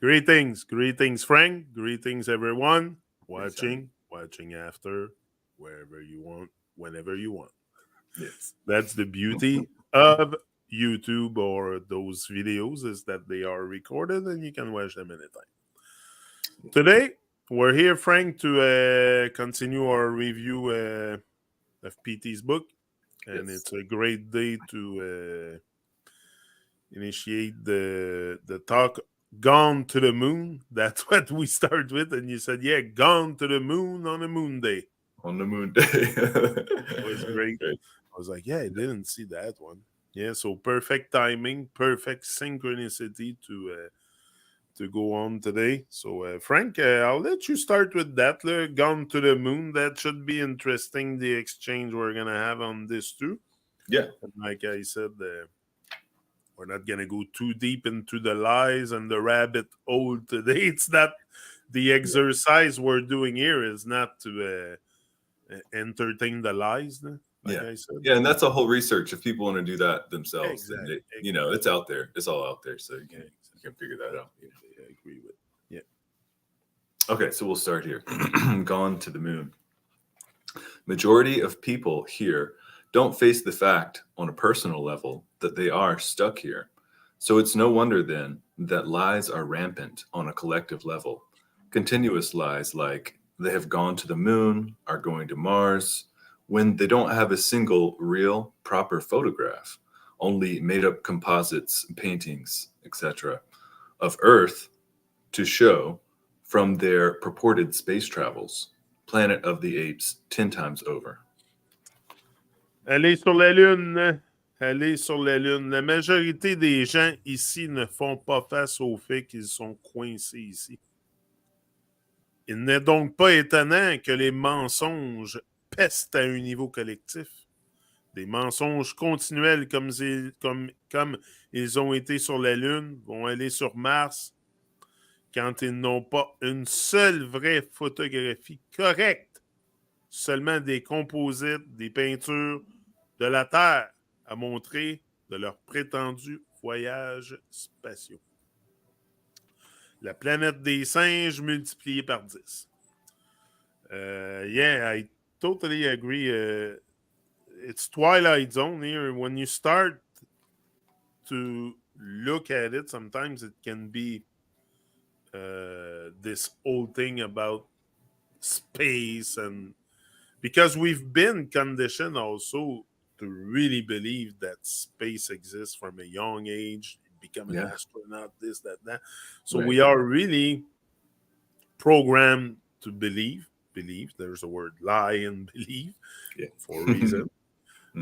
Greetings, Frank. Greetings, everyone. Watching after, wherever you want, whenever you want. Yes. That's the beauty of YouTube or those videos is that they are recorded and you can watch them anytime. Today, we're here, Frank, to continue our review of PT's book. And it's a great day to initiate the talk. Gone to the moon. That's what we start with. And you said, yeah, gone to the moon on a moon day. On the moon day. It was great. I was like, yeah, I didn't see that one. Yeah, so perfect timing, perfect synchronicity to go on today. So, Frank, I'll let you start with that. Gone to the moon. That should be interesting, the exchange we're going to have on this too. Yeah. And like I said, we're not going to go too deep into the lies and the rabbit hole today. It's not the exercise we're doing here is not to entertain the lies. Like I said. Yeah, and that's a whole research. If people want to do that themselves, exactly. It's out there. It's all out there, so you can figure that out. I agree with. Yeah. Okay, so we'll start here. Gone to the moon. Majority of people here don't face the fact on a personal level that they are stuck here. So it's no wonder then that lies are rampant on a collective level. Continuous lies like they have gone to the moon, are going to Mars, when they don't have a single real proper photograph, only made up composites, paintings, etc. of Earth to show from their purported space travels. Planet of the Apes 10 times over. Aller sur la Lune. Aller sur la Lune. La majorité des gens ici ne font pas face au fait qu'ils sont coincés ici. Il n'est donc pas étonnant que les mensonges pestent à un niveau collectif. Des mensonges continuels comme ils ont été sur la Lune, vont aller sur Mars quand ils n'ont pas une seule vraie photographie correcte. Seulement des composites, des peintures de la Terre à montrer de leurs prétendus voyages spatiaux. La planète des singes multipliée par 10. Yeah, I totally agree. It's Twilight Zone here. When you start to look at it, sometimes it can be this old thing about space, and because we've been conditioned also to really believe that space exists from a young age, become an astronaut, this, that. So we are really programmed to believe. There's a word, lie and believe, for a reason.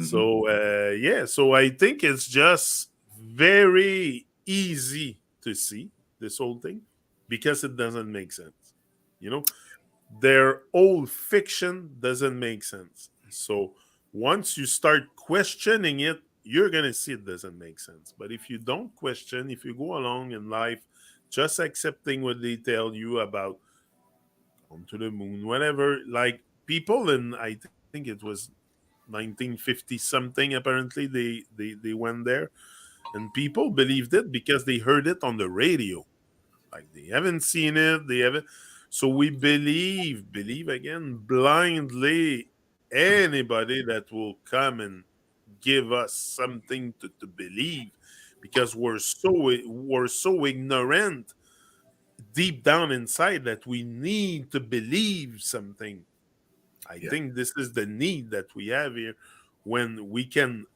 So I think it's just very easy to see this whole thing because it doesn't make sense. Their old fiction doesn't make sense. So once you start questioning it, you're going to see it doesn't make sense. But if you don't question, if you go along in life just accepting what they tell you about going to the moon, whatever, like people in, I think it was 1950 something, apparently they went there, and people believed it because they heard it on the radio. Like they haven't seen it, so we believe again blindly anybody that will come and give us something to believe, because we're so ignorant deep down inside that we need to believe something. I think this is the need that we have here, when we can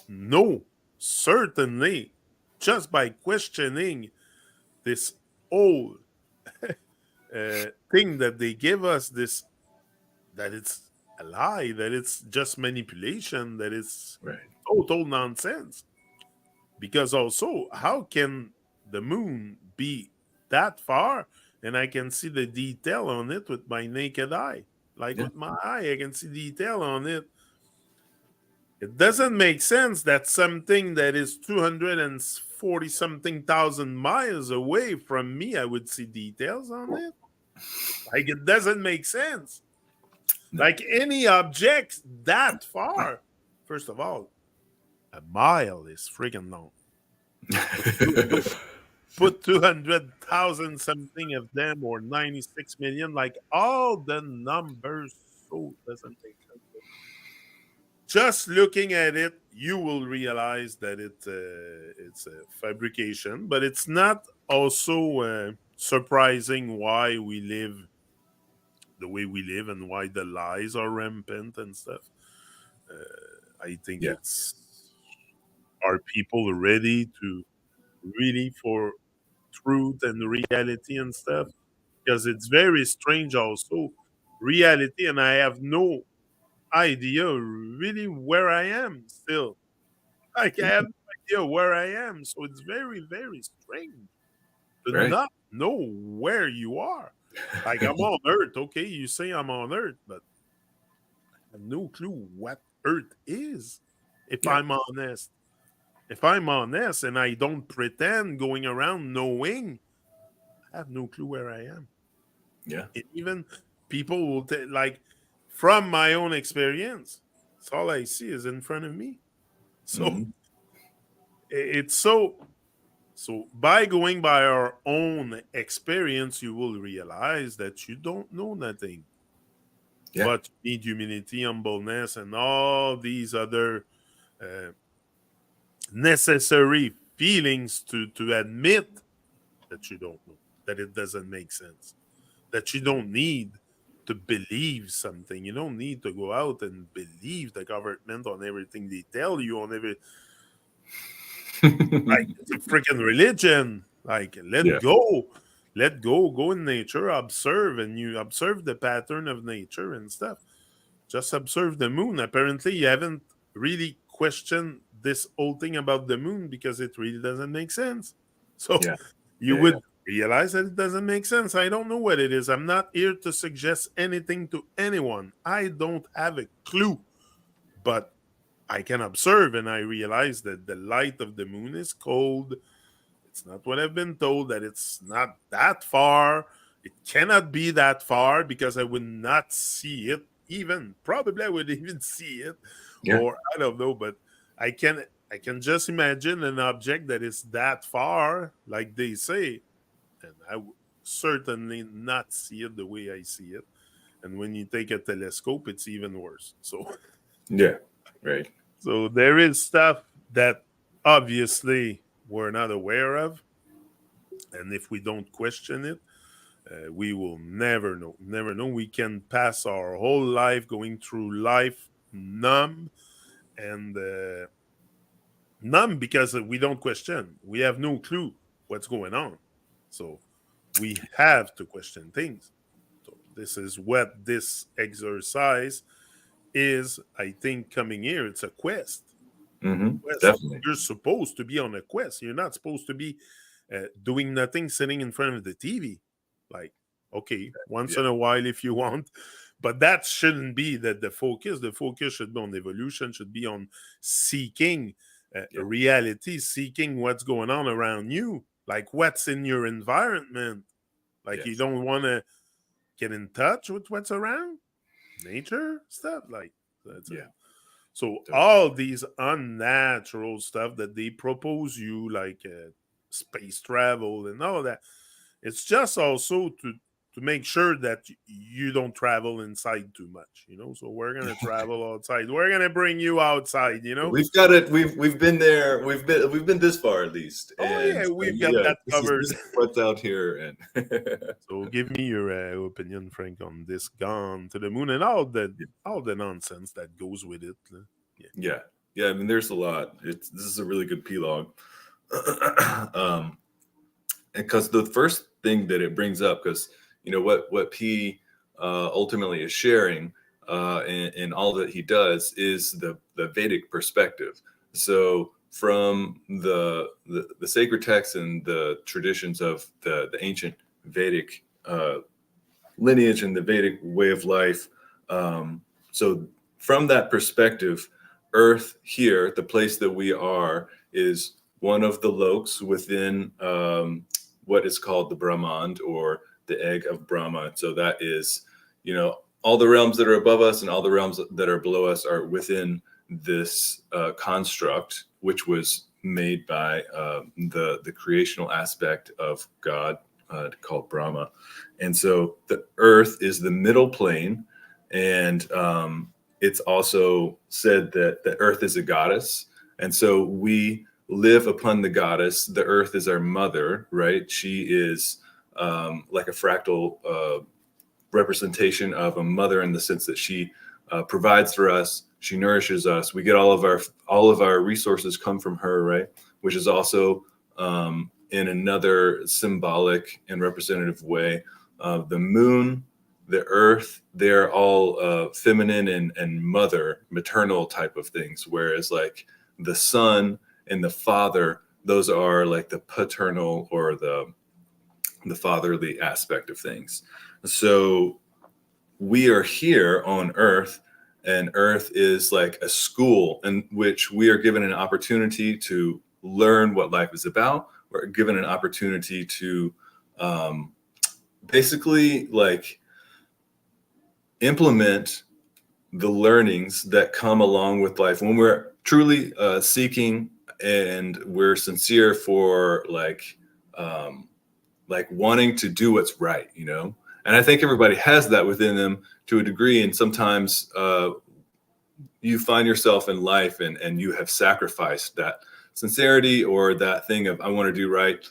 know certainly just by questioning this old thing that they give us, this, that it's a lie, that it's just manipulation, that it's total nonsense. Because also, how can the moon be that far and I can see the detail on it with my naked eye? Like with my eye, I can see detail on it. It doesn't make sense that something that is 240 something thousand miles away from me, I would see details on it. Like, it doesn't make sense. Like any object that far. First of all, a mile is freaking long. put 200,000 something of them or 96 million, like all the numbers, so doesn't make sense. Just looking at it, you will realize that it's a fabrication, but it's not also surprising why we live the way we live and why the lies are rampant and stuff. I think Yeah. it's are people ready to really for truth and reality and stuff, because it's very strange also reality, and I have no idea really where I am still. Like I have no idea where I am, so it's very strange to Right. not know where you are. Like I'm on Earth, okay? You say I'm on Earth, but I have no clue what Earth is. If Yeah. I'm honest, if I'm honest, and I don't pretend going around knowing, I have no clue where I am. Yeah. And even people will like from my own experience. It's all I see is in front of me. So Hmm. it's so by going by our own experience, you will realize that you don't know nothing. Yeah. But you need humility, humbleness, and all these other uh, necessary feelings to admit that you don't know, that it doesn't make sense, that you don't need to believe something. You don't need to go out and believe the government on everything they tell you on every like it's a freaking religion. Like Yeah. let go, go in nature, observe, and you observe the pattern of nature and stuff. Just observe the moon. Apparently, you haven't really questioned this whole thing about the moon because it really doesn't make sense. So Yeah. you Yeah. Yeah. would realize that it doesn't make sense. I don't know what it is. I'm not here to suggest anything to anyone. I don't have a clue, but I can observe and I realize that the light of the moon is cold. It's not what I've been told, that it's not that far. It cannot be that far because I would not see it. Even probably I would even see it, Yeah. or I don't know. But I can I can just imagine an object that is that far, like they say, and I would certainly not see it the way I see it. And when you take a telescope, it's even worse. So Yeah. Right. so there is stuff that obviously we're not aware of, and if we don't question it, we will never know. Never know. We can pass our whole life going through life numb and numb because we don't question. We have no clue what's going on. So we have to question things. So this is what this exercise is. I think coming here, it's a quest. Hmm. Quest. Definitely. You're supposed to be on a quest. You're not supposed to be doing nothing, sitting in front of the TV. Like, okay, once Yeah. in a while if you want, but that shouldn't be the focus. The focus should be on evolution. Should be on seeking Yeah. reality, seeking what's going on around you, like what's in your environment. Like you Yes. don't want to get in touch with what's around nature stuff. Like that's a Yeah. so Totally. all these unnatural stuff that they propose you, like space travel and all of that, it's just also to make sure that you don't travel inside too much, you know. So we're gonna travel outside. We're gonna bring you outside, you know. We've got it. We've been there. We've been this far at least, Oh and yeah, we've got yeah, that this covered. is what's out here, and So give me your opinion, Frank, on this gone to the moon and all the nonsense that goes with it. Yeah. yeah, yeah. I mean, there's a lot. This is a really good P-log, um, because the first thing that it brings up, because what P ultimately is sharing, in all that he does is the Vedic perspective. So from the sacred texts and the traditions of the ancient Vedic lineage and the Vedic way of life. So from that perspective, Earth here, the place that we are, is one of the loks within what is called the Brahmand, or the egg of Brahma. So that is, all the realms that are above us and all the realms that are below us are within this construct, which was made by the creational aspect of God called Brahma. And so the earth is the middle plane. And it's also said that the earth is a goddess. And so we live upon the goddess. The earth is our mother, right? She is like a fractal representation of a mother in the sense that she provides for us. She nourishes us. We get all of our resources come from her, right? Which is also in another symbolic and representative way. The moon, the earth, they're all feminine and mother, maternal type of things. Whereas like the sun and the father, those are like the paternal or the fatherly aspect of things. So we are here on earth, and earth is like a school in which we are given an opportunity to learn what life is about. We're given an opportunity to basically like implement the learnings that come along with life when we're truly seeking and we're sincere for like wanting to do what's right, you know? And I think everybody has that within them to a degree. And sometimes you find yourself in life and you have sacrificed that sincerity or that thing of, I want to do right,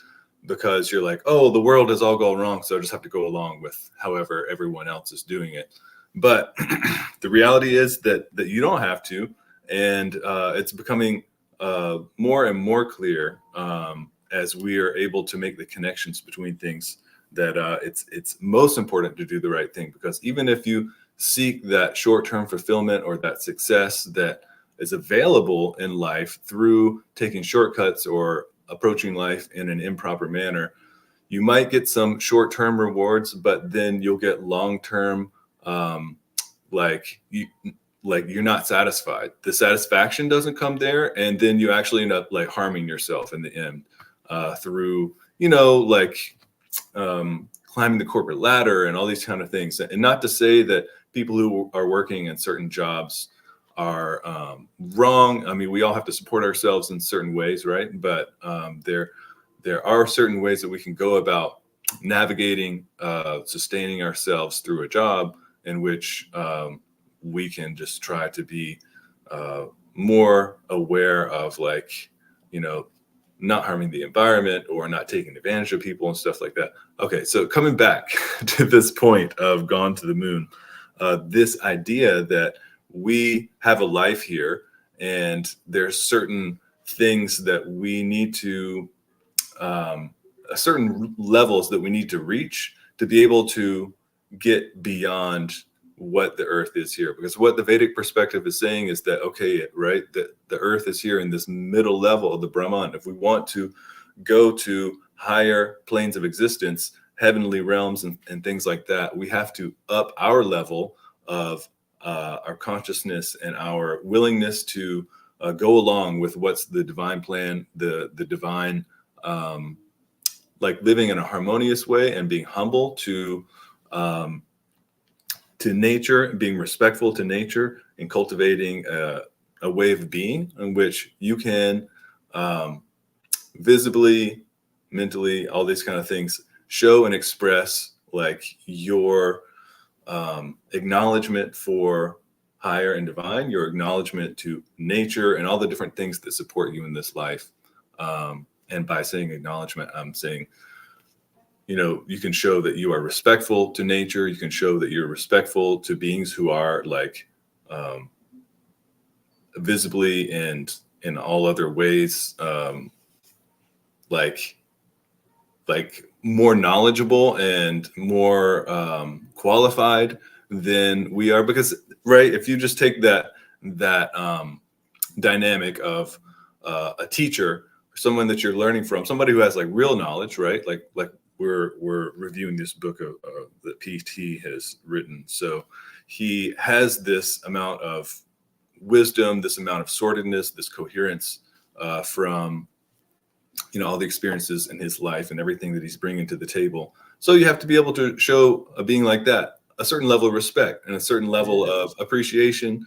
because you're like, oh, the world has all gone wrong, so I just have to go along with however everyone else is doing it. But the reality is that you don't have to. And it's becoming more and more clear as we are able to make the connections between things, that it's most important to do the right thing. Because even if you seek that short-term fulfillment or that success that is available in life through taking shortcuts or approaching life in an improper manner, you might get some short-term rewards, but then you'll get long-term you're not satisfied. The satisfaction doesn't come there, and then you actually end up like harming yourself in the end through, climbing the corporate ladder and all these kind of things. And not to say that people who are working in certain jobs are wrong. I mean, we all have to support ourselves in certain ways, right? But there are certain ways that we can go about navigating, sustaining ourselves through a job in which we can just try to be more aware of, not harming the environment or not taking advantage of people and stuff like that. Okay, so coming back to this point of Gone to the Moon, this idea that we have a life here and there's certain things that we need to, certain levels that we need to reach to be able to get beyond what the earth is here. Because what the Vedic perspective is saying is that, okay, right, that the earth is here in this middle level of the Brahman. If we want to go to higher planes of existence, heavenly realms and things like that, we have to up our level of our consciousness and our willingness to go along with what's the divine plan, the divine, living in a harmonious way and being humble to nature, being respectful to nature, and cultivating a way of being in which you can visibly, mentally, all these kind of things, show and express your acknowledgement for higher and divine, your acknowledgement to nature and all the different things that support you in this life. And by saying acknowledgement, I'm saying, you can show that you are respectful to nature. You can show that you're respectful to beings who are visibly and in all other ways, more knowledgeable and more qualified than we are. Because, right, if you just take that dynamic of a teacher, someone that you're learning from, somebody who has real knowledge, right? We're reviewing this book that PT has written. So he has this amount of wisdom, this amount of sortedness, this coherence from all the experiences in his life and everything that he's bringing to the table. So you have to be able to show a being like that a certain level of respect and a certain level of appreciation,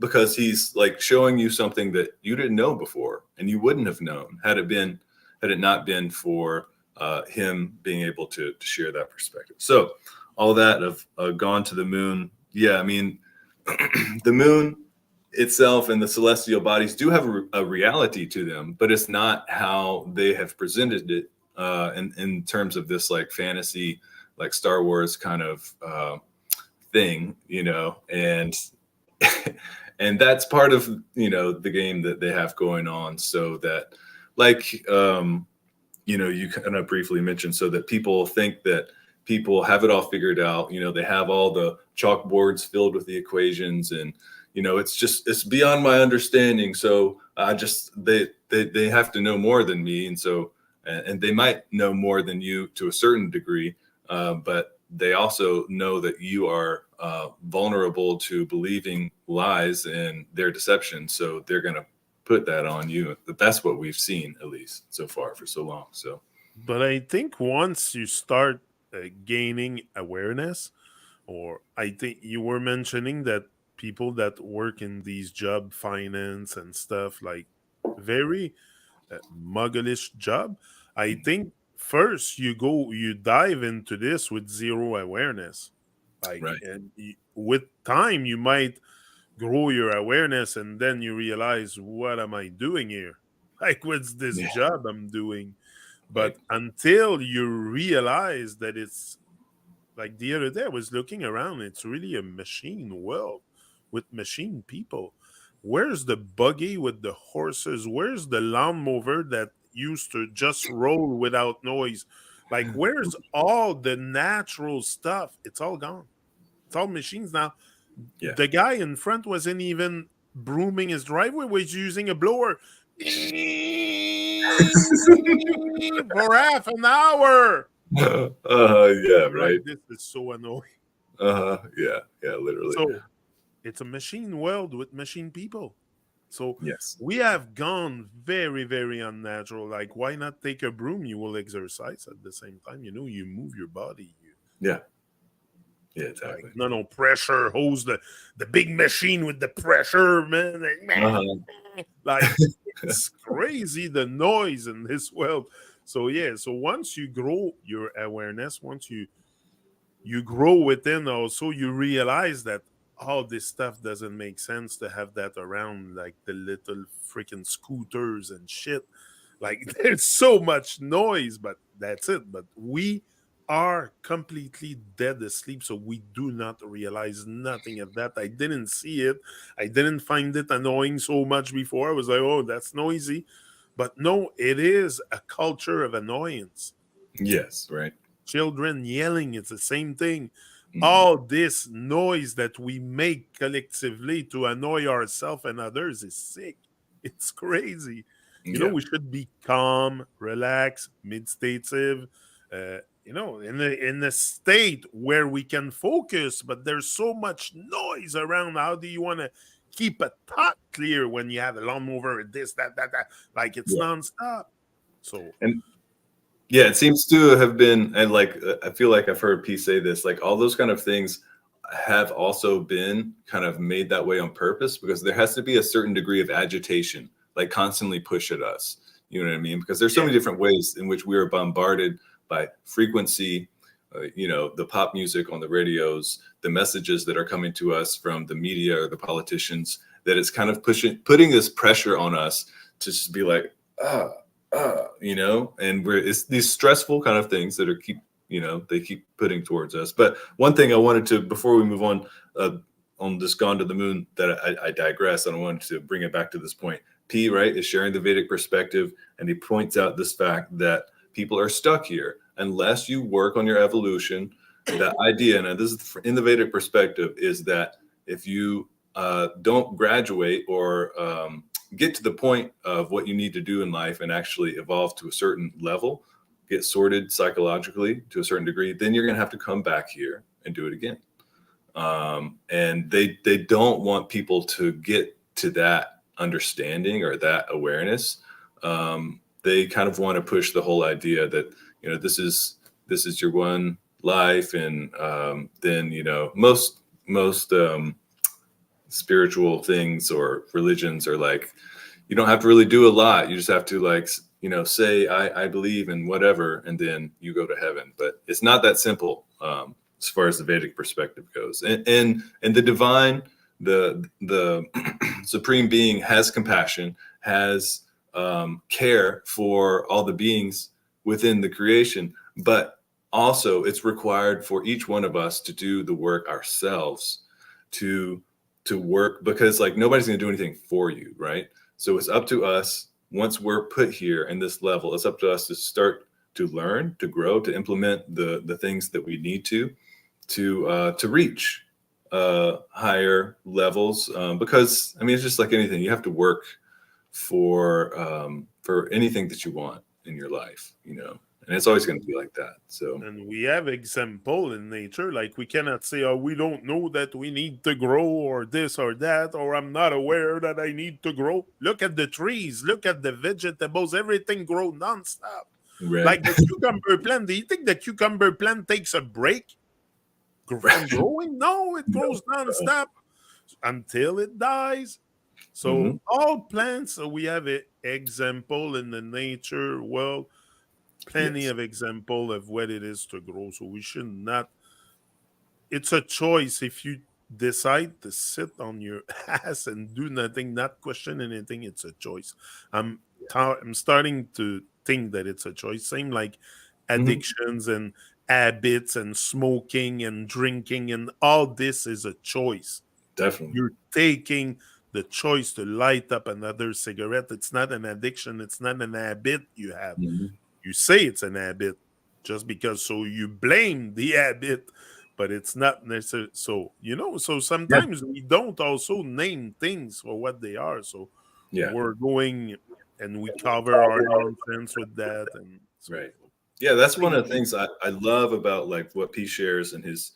because he's like showing you something that you didn't know before, and you wouldn't have known had it not been for him being able to share that perspective. So all that of gone to the moon. Yeah, I mean, the moon itself and the celestial bodies do have a reality to them, but it's not how they have presented it in terms of this like fantasy, like Star Wars kind of thing, and and that's part of the game that they have going on, so that like you kind of briefly mentioned, so that people think that people have it all figured out. They have all the chalkboards filled with the equations, and it's beyond my understanding. So I just they have to know more than me, and so and they might know more than you to a certain degree, but they also know that you are vulnerable to believing lies and their deception. So they're going to put that on you. That's what we've seen, at least so far, for so long. So, But I think once you start gaining awareness, or I think you were mentioning that people that work in these job finance and stuff, like very muggleish job, I think first you dive into this with zero awareness, like, right. and with time you might grow your awareness, and then you realize, what am I doing here? Like, what's this Yeah. job I'm doing? Right. But until you realize that it's like, the other day I was looking around, it's really a machine world with machine people. Where's the buggy with the horses? Where's the lawnmower that used to just roll without noise? Like, where's all the natural stuff? It's all gone. It's all machines now. Yeah. The guy in front wasn't even brooming his driveway, was using a blower for half an hour. Yeah. Like, Right. this is so annoying. Yeah. Yeah. Literally. So it's a machine world with machine people. So Yes. we have gone very, very unnatural. Like, why not take a broom? You will exercise at the same time. You move your body. You Yeah. Yeah. like, Exactly. no pressure hose, the big machine with the pressure, man. Uh-huh. Like, it's crazy the noise in this world. So yeah. So once you grow your awareness, once you grow within, also you realize that all this stuff doesn't make sense to have that around, like the little freaking scooters and shit. Like, there's so much noise, but that's it. But we are completely dead asleep, so we do not realize nothing of that. I didn't see it. I didn't find it annoying so much before. I was like, oh, that's noisy. But no, it is a culture of annoyance. Yes. Right. Children yelling, it's the same thing. Mhm. All this noise that we make collectively to annoy ourselves and others is sick. It's crazy. Yeah. We should be calm, relaxed, meditative, in a state where we can focus, but there's so much noise around. How do you want to keep a thought clear when you have a lawnmower, this, that? Like, it's Yeah. nonstop. So, And yeah, it seems to have been, and like I feel like I've heard P say this, like all those kind of things have also been kind of made that way on purpose, because there has to be a certain degree of agitation, like constantly push at us. You know what I mean? Because there's so yeah. many different ways in which we are bombarded by frequency, the pop music on the radios, the messages that are coming to us from the media or the politicians, that it's kind of putting this pressure on us to just be like, ah, and it's these stressful kind of things that are they keep putting towards us. But one thing I wanted to, before we move on this Gone to the Moon, that I digress, and I wanted to bring it back to this point. P, right, is sharing the Vedic perspective, and he points out this fact that people are stuck here unless you work on your evolution. That idea, and this is in the Vedic perspective, is that if you don't graduate or get to the point of what you need to do in life and actually evolve to a certain level, get sorted psychologically to a certain degree, then you're going to have to come back here and do it again. And they don't want people to get to that understanding or that awareness. They kind of want to push the whole idea that this is your one life, and then most spiritual things or religions are like, you don't have to really do a lot. You just have to like, say, I believe in whatever, and then you go to heaven. But it's not that simple as far as the Vedic perspective goes. And the divine, the supreme being has compassion, has care for all the beings within the creation, but also it's required for each one of us to do the work ourselves, to work, because like nobody's going to do anything for you, right? So it's up to us. Once we're put here in this level, it's up to us to start to learn, to grow, to implement the things that we need to reach higher levels. Because I mean, it's just like anything. You have to work for anything that you want in your life, and it's always going to be like that. So, And we have example in nature, like we cannot say, oh, we don't know that we need to grow or this or that, or I'm not aware that I need to grow. Look at the trees, look at the vegetables, everything grow nonstop. right. Like the cucumber plant, do you think the cucumber plant takes a break from growing? No, it grows nonstop until it dies. So Mm-hmm. all plants, we have an example in the nature world, plenty Yes. of example of what it is to grow. So we should not. It's a choice. If you decide to sit on your ass and do nothing, not question anything, it's a choice. I'm starting to think that it's a choice. Same like Mm-hmm. addictions and habits and smoking and drinking, and all this is a choice. Definitely. You're taking the choice to light up another cigarette. It's not an addiction. It's not an habit you have. Mm-hmm. You say it's an habit just because, so you blame the habit, but it's not necessary. So, so Yeah. sometimes we don't also name things for what they are. So Yeah. we're going and we cover our nonsense with that. And so, Right. Yeah, that's one of the completely. things I love about like what P shares in his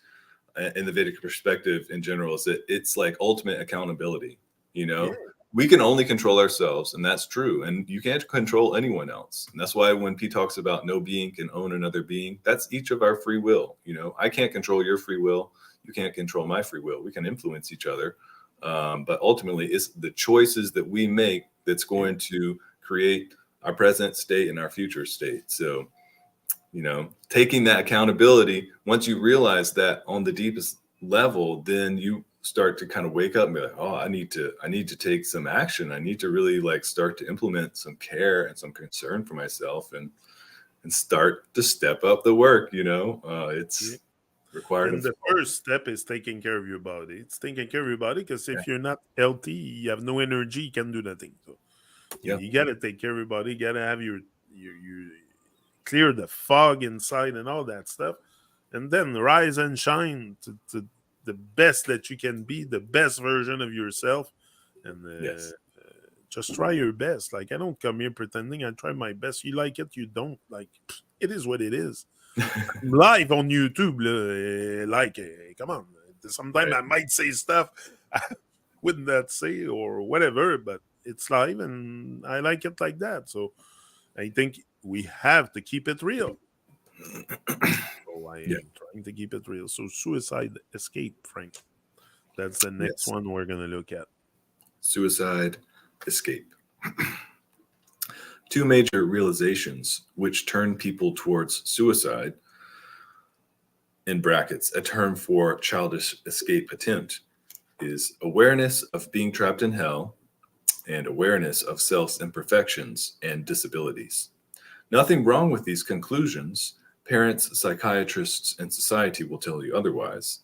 in the Vedic perspective in general, is that it's like ultimate accountability. You Yeah. know, we can only control ourselves, and that's true. And you can't control anyone else. And that's why when P talks about no being can own another being, that's each of our free will. I can't control your free will. You can't control my free will. We can influence each other. But ultimately, it's the choices that we make that's Yeah. going to create our present state and our future state. So, taking that accountability, once you realize that on the deepest level, then you start to kind of wake up and be like, oh, I need to take some action. I need to really like start to implement some care and some concern for myself, and start to step up the work. Yeah. It's required And of the all. first step is taking care of your body. It's taking care of your body, because Yeah. if you're not healthy, you have no energy, you can do nothing. So Yeah. you got to take care of your body. You got to have your clear the fog inside and all that stuff, and then rise and shine to the best that you can be, the best version of yourself, and Yes. just try your best. Like, I don't come here pretending. I try my best. You like it, you don't like. It is what it is. I'm live on YouTube, come on. Sometimes Right. I might say stuff I would not say or whatever, but it's live and I like it like that. So I think we have to keep it real. So I Yeah. am trying to keep it real. So suicide escape, Frank. That's the next Yes. one we're gonna look at. Suicide escape. Two major realizations which turn people towards suicide, in brackets, a term for childish escape attempt, is awareness of being trapped in hell and awareness of self's imperfections and disabilities. Nothing wrong with these conclusions. Parents, psychiatrists, and society will tell you otherwise.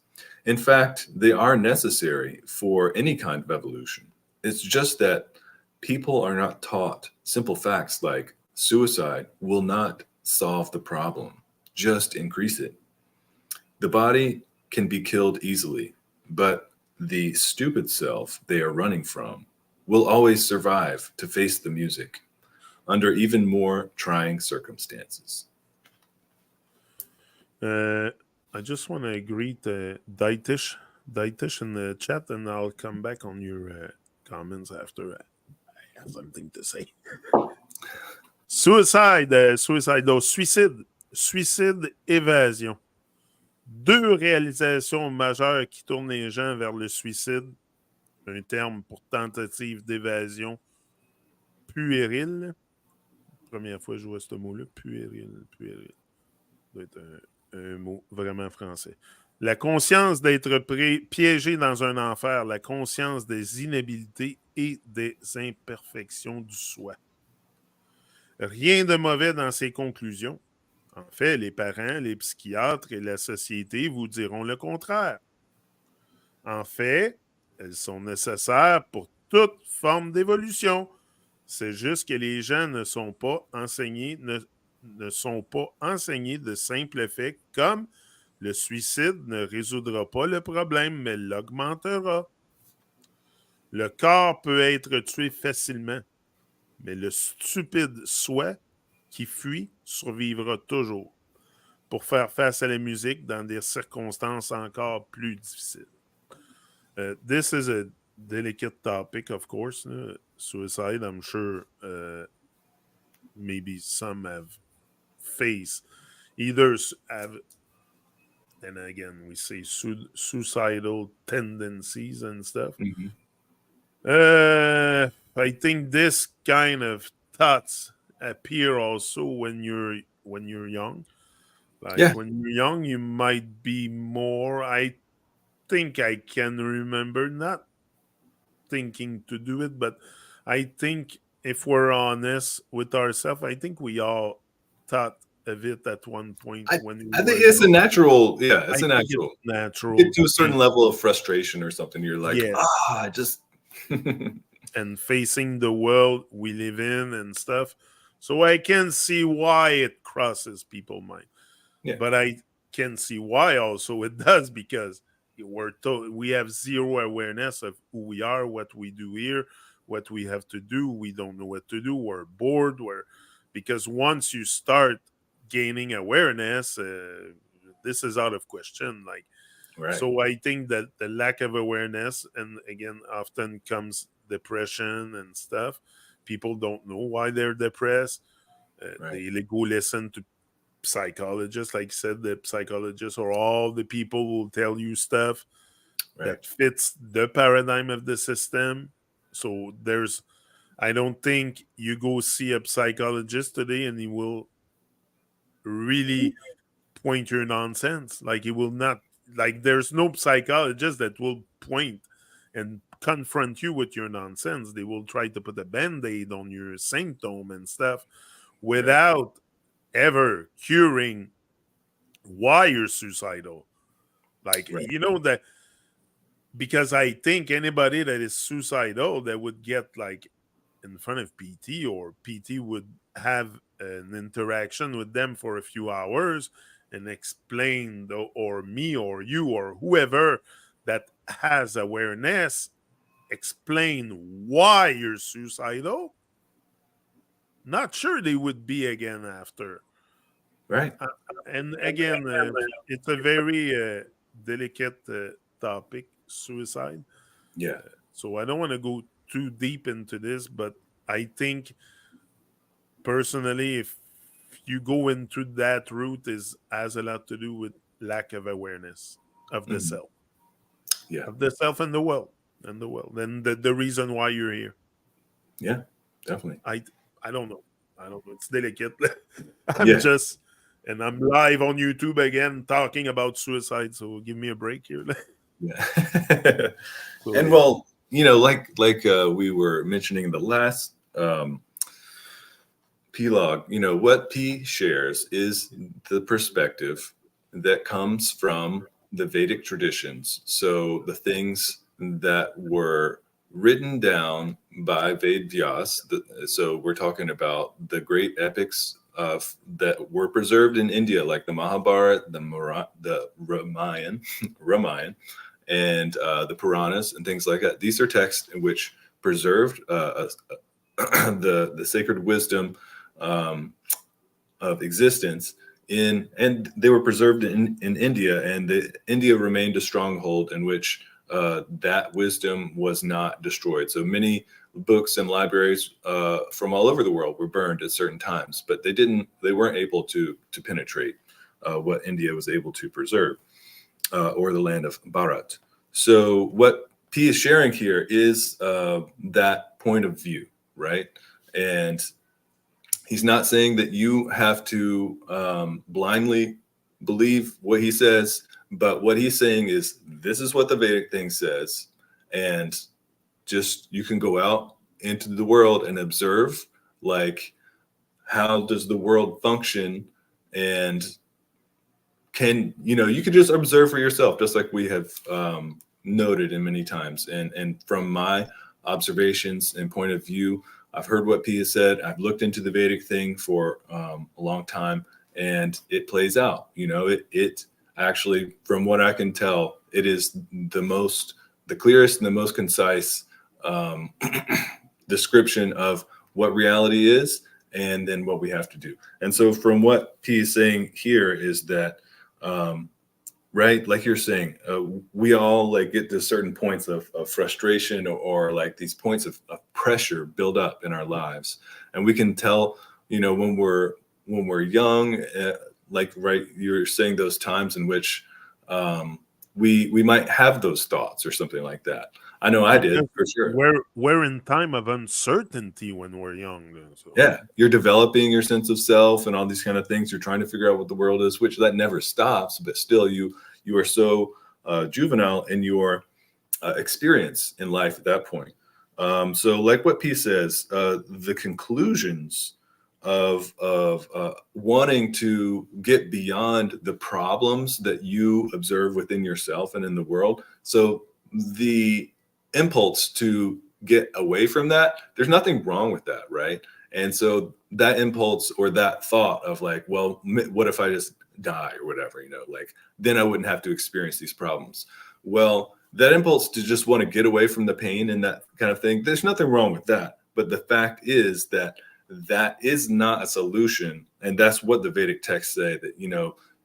In fact, they are necessary for any kind of evolution. It's just that people are not taught simple facts like suicide will not solve the problem, just increase it. The body can be killed easily, but the stupid self they are running from will always survive to face the music under even more trying circumstances. Uh, I just want to greet Daitish in the chat, and I'll come back on your comments after I have something to say. Suicide, évasion. Deux réalisations majeures qui tournent les gens vers le suicide. un terme pour tentative d'évasion puérile. Première fois que je vois ce mot-là, puéril, puéril. Ça doit être un mot vraiment français. La conscience d'être piégé dans un enfer, la conscience des inhabilités et des imperfections du soi. Rien de mauvais dans ces conclusions. En fait, les parents, les psychiatres et la société vous diront le contraire. En fait, elles sont nécessaires pour toute forme d'évolution. C'est juste que les gens ne sont pas enseignés, ne sont pas enseignés de simples faits comme le suicide ne résoudra pas le problème, mais l'augmentera. Le corps peut être tué facilement, mais le stupide soi qui fuit survivra toujours pour faire face à la musique dans des circonstances encore plus difficiles. This is a delicate topic, of course. Suicide, I'm sure maybe some have faced either have, and again, we say suicidal tendencies and stuff. Mm-hmm. I think this kind of thoughts appear also when you're young. Like Yeah. when you're young, you might be more. I think I can remember not thinking to do it, but I think if we're honest with ourselves, I think we all thought of it at one point I, when we I think were it's a young. natural, yeah, I it's a think it's natural. You natural get to a to certain be, level of frustration or something. You're like, yes, just and facing the world we live in and stuff. So I can see why it crosses people's mind. yeah, But I can see why also it does because we have zero awareness of who we are, what we do here, what we have to do. We don't know what to do. We're bored. Because once you start gaining awareness, this is out of question. Like right, so, I think that the lack of awareness, and again, often comes depression and stuff. People don't know why they're depressed. right, They go listen to psychologists, like you said, the psychologists or all the people will tell you stuff right. that fits the paradigm of the system. So I don't think you go see a psychologist today and he will really point your nonsense. Like he will not, like there's no psychologist that will point and confront you with your nonsense. They will try to put a band-aid on your symptom and stuff Right. without ever curing why you're suicidal. Like, Right. that because I think anybody that is suicidal that would get like in front of PT or PT would have an interaction with them for a few hours and explain, or me or you or whoever that has awareness, explain why you're suicidal. Not sure they would be again after. Right. Uh, and again, it's a very delicate topic, suicide. Yeah. So I don't want to go too deep into this, but I think personally, if you go into that route, is has a lot to do with lack of awareness of the Mhm. self, Yeah. and the world, and the reason why you're here. Yeah. Definitely. I I don't know. I don't know. It's delicate. I'm Yeah. just, and I'm live on YouTube again talking about suicide. So give me a break here. Yeah. So And yeah. well, like we were mentioning in the last P-log, what P shares is the perspective that comes from the Vedic traditions. So the things that were written down by Ved Vyas. So we're talking about the great epics of that were preserved in India, like the Mahabharata, the Ramayana, and the Puranas and things like that. These are texts in which preserved the sacred wisdom um, of existence and they were preserved in India, and India remained a stronghold in which that wisdom was not destroyed. So many books and libraries from all over the world were burned at certain times, but they weren't able to penetrate what India was able to preserve, or the land of Bharat. So what P is sharing here is that point of view, right? And he's not saying that you have to blindly believe what he says, but what he's saying is this is what the Vedic thing says, and just you can go out into the world and observe, like, how does the world function, and you can just observe for yourself, just like we have noted in many times. And from my observations and point of view, I've heard what P has said. I've looked into the Vedic thing for a long time, and it plays out. It actually, from what I can tell, it is the clearest and the most concise um, description of what reality is, and then what we have to do. And so, from what P is saying here is that, right, like you're saying, we all like get to certain points of frustration, or like these points of pressure build up in our lives, and we can tell, when we're young, like, right, you're saying those times in which we might have those thoughts or something like that. I know I did Because for sure. we're in time of uncertainty when we're young. So Yeah, you're developing your sense of self and all these kind of things. You're trying to figure out what the world is, which that never stops. But still, you are so juvenile in your experience in life at that point. So, like what P says, the conclusions of wanting to get beyond the problems that you observe within yourself and in the world. So the impulse to get away from that, there's nothing wrong with that, right? And so that impulse or that thought of like, well, what if I just die or whatever, like, then I wouldn't have to experience these problems. Well, that impulse to just want to get away from the pain and that kind of thing, there's nothing wrong with that. But the fact is that that is not a solution. And that's what the Vedic texts say, that,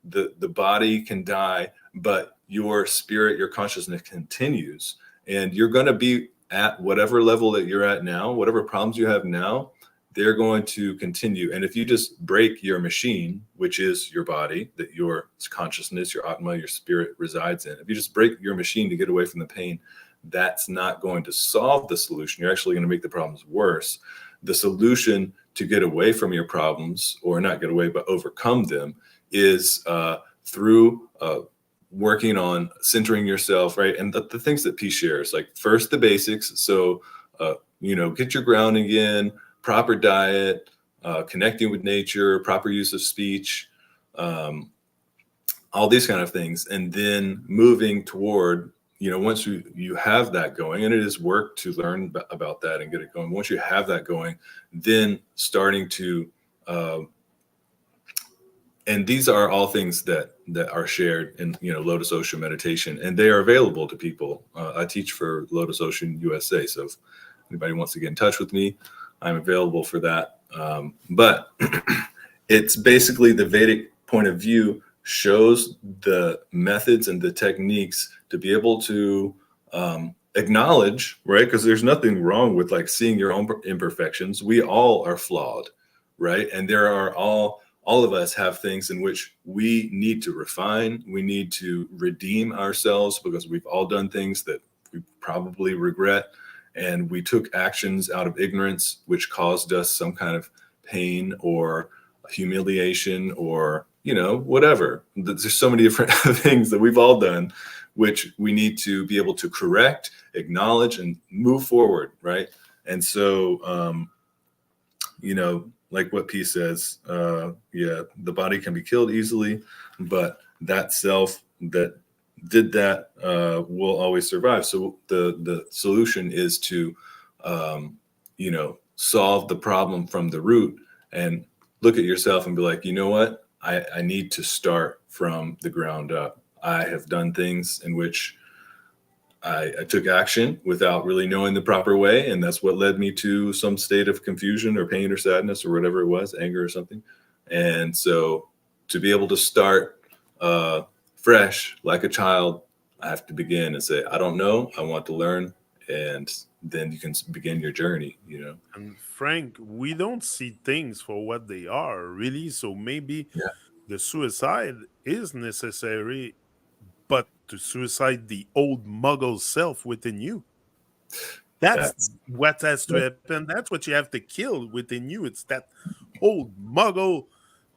the body can die, but your spirit, your consciousness continues. And you're going to be at whatever level that you're at now, whatever problems you have now, they're going to continue. And if you just break your machine, which is your body, that your consciousness, your atma, your spirit resides in, if you just break your machine to get away from the pain, that's not going to solve the solution. You're actually going to make the problems worse. The solution to get away from your problems, or not get away, but overcome them, is through working on centering yourself, right? And the things that P shares, like, first the basics. So, get your grounding in, proper diet, connecting with nature, proper use of speech, all these kind of things. And then moving toward, once you have that going, and it is work to learn about that and get it going. Once you have that going, then starting to, and these are all things that are shared in, LotusOcean meditation, and they are available to people. I teach for LotusOcean USA. So if anybody wants to get in touch with me, I'm available for that. But it's basically the Vedic point of view shows the methods and the techniques to be able to acknowledge, right? Because there's nothing wrong with like seeing your own imperfections. We all are flawed, right? And there are all of us have things in which we need to refine. We need to redeem ourselves, because we've all done things that we probably regret. And we took actions out of ignorance, which caused us some kind of pain or humiliation, or, whatever. There's so many different things that we've all done, which we need to be able to correct, acknowledge, and move forward, right? And so, like what P says, the body can be killed easily, but that self that did that will always survive. So the solution is to, solve the problem from the root, and look at yourself and be like, you know what? I need to start from the ground up. I have done things in which I took action without really knowing the proper way, and that's what led me to some state of confusion or pain or sadness or whatever it was, anger or something. And so, to be able to start fresh, like a child, I have to begin and say, I don't know, I want to learn, and then you can begin your journey. and Frank, we don't see things for what they are, really. So maybe Yeah. the suicide is necessary, but to suicide the old muggle self within you. That's That's what has to happen. That's what you have to kill within you. It's that old muggle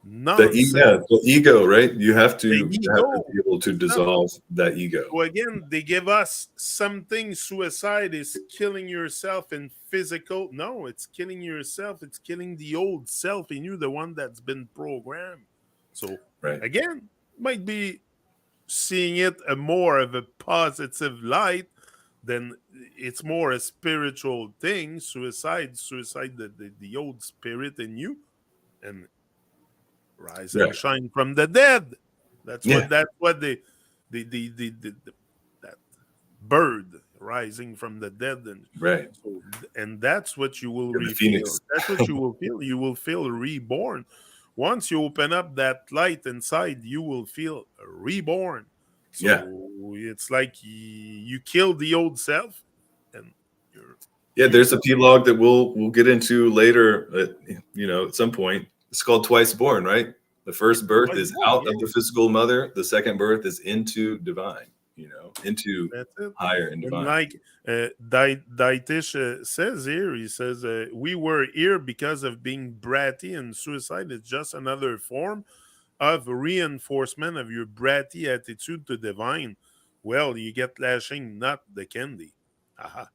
nonsense. the ego, right? The You have to ego. be able to No. dissolve that ego. So again, they give us something. Suicide is killing yourself in physical. No, it's killing yourself. It's killing the old self in you, the one that's been programmed. So Right. again, might be seeing it a more of a positive light, then it's more a spiritual thing. Suicide, the old spirit in you, and rise and Right. shine from the dead. Yeah. That's what the that bird rising from the dead, and Right. so and that's what you will You're the phoenix. feel. That's what you will feel. You will feel reborn. Once you open up that light inside, you will feel reborn. Yeah. So it's like you kill the old self, and you're Yeah. new There's a self. epilogue that we'll get into later. At some point, it's called Twice Born, right? The first birth Twice is born, out yeah. of the physical mother. The second birth is into divine. Into That's it. higher and And divine. like Daitish says here, he says, we were here because of being bratty, and suicide is just another form of reinforcement of your bratty attitude to divine. Well, you get lashing, not the candy. Aha.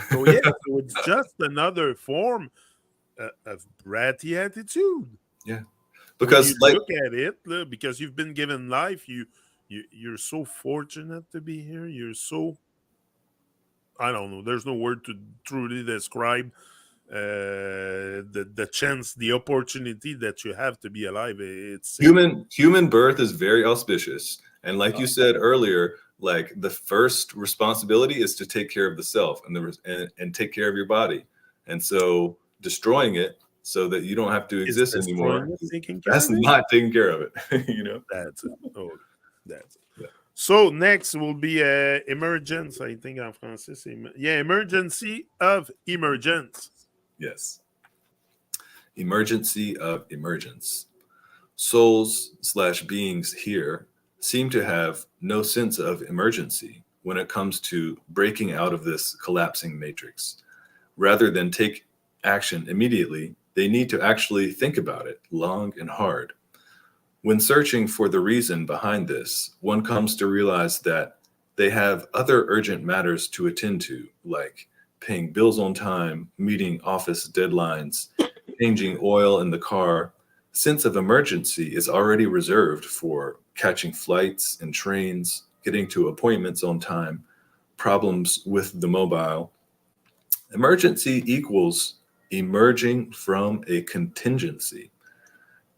So, yeah, so it's just another form of bratty attitude. Yeah. When you Because like look at it, because you've been given life, you're so fortunate to be here. You're so, I don't know. There's no word to truly describe the chance, the opportunity that you have to be alive. It's human birth is very auspicious, and like you said earlier, like the first responsibility is to take care of the self and take care of your body, and so destroying it so that you don't have to is exist destroying anymore, it, taking care that's of it. not taking care of it. That's it. Oh, that's it. Yeah. So next will be emergence. I think en français c'est emergency of emergence. Yes. Emergency of emergence. Souls/beings here seem to have no sense of emergency when it comes to breaking out of this collapsing matrix. Rather than take action immediately, they need to actually think about it long and hard. When searching for the reason behind this, one comes to realize that they have other urgent matters to attend to, like paying bills on time, meeting office deadlines, changing oil in the car. Sense of emergency is already reserved for catching flights and trains, getting to appointments on time, problems with the mobile. Emergency equals emerging from a contingency.